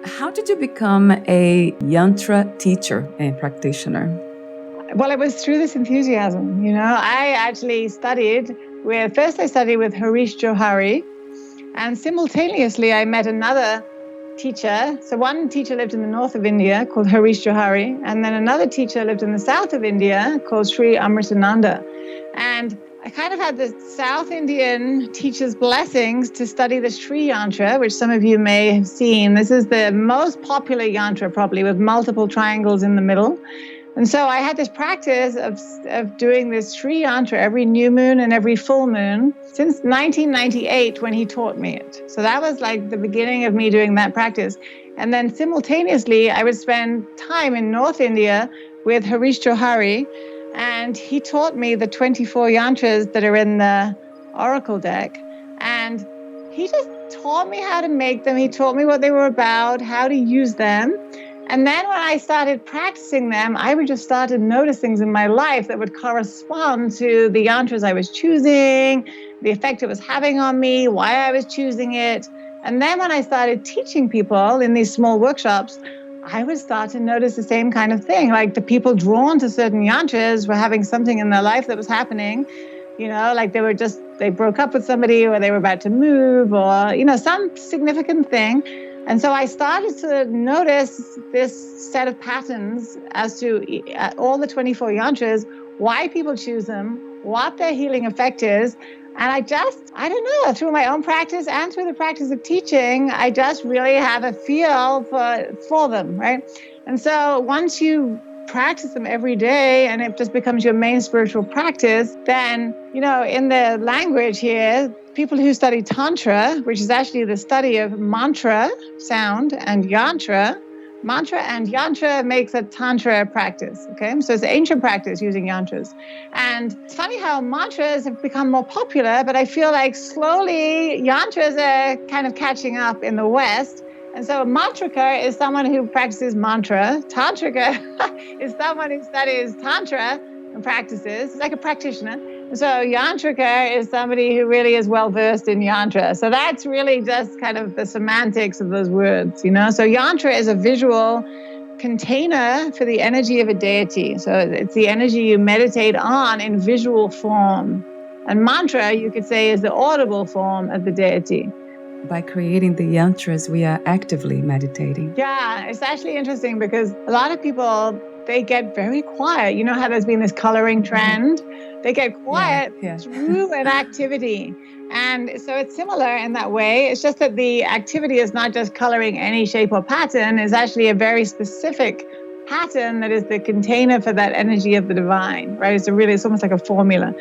How did you become a Yantra teacher and practitioner? Well, it was through this enthusiasm. I actually first I studied with Harish Johari, and simultaneously I met another teacher. So one teacher lived in the north of India called Harish Johari, and then another teacher lived in the south of India called Sri Amritananda. And I kind of had the South Indian teacher's blessings to study the Sri Yantra, which some of you may have seen. This is the most popular yantra, probably, with multiple triangles in the middle. And so I had this practice of doing this Sri Yantra every new moon and every full moon since 1998 when he taught me it. So that was like the beginning of me doing that practice. And then simultaneously, I would spend time in North India with Harish Johari, and he taught me the 24 yantras that are in the oracle deck. And he just taught me how to make them. He taught me what they were about, how to use them. And then when I started practicing them, I would just started notice things in my life that would correspond to the yantras I was choosing, the effect it was having on me, why I was choosing it. And then when I started teaching people in these small workshops, I would start to notice the same kind of thing. Like the people drawn to certain yantras were having something in their life that was happening, like they broke up with somebody, or they were about to move, or, some significant thing. And so I started to notice this set of patterns as to all the 24 yantras, why people choose them, what their healing effect is. And I don't know, through my own practice and through the practice of teaching, I just really have a feel for them, right? And so once you practice them every day and it just becomes your main spiritual practice, then, in the language here, people who study Tantra, which is actually the study of mantra sound and yantra, mantra and yantra makes a Tantra practice, okay? So it's an ancient practice using yantras. And it's funny how mantras have become more popular, but I feel like slowly yantras are kind of catching up in the West. And so a mantrika is someone who practices mantra. Tantrika is someone who studies Tantra and practices. It's like a practitioner. So yantrika is somebody who really is well-versed in yantra. So that's really just kind of the semantics of those words, So yantra is a visual container for the energy of a deity. So it's the energy you meditate on in visual form. And mantra, you could say, is the audible form of the deity. By creating the yantras, we are actively meditating. Yeah, it's actually interesting because a lot of people, they get very quiet. You know how there's been this coloring trend? They get quiet through an activity. And so it's similar in that way. It's just that the activity is not just coloring any shape or pattern. It's actually a very specific pattern that is the container for that energy of the divine, right? It's almost like a formula.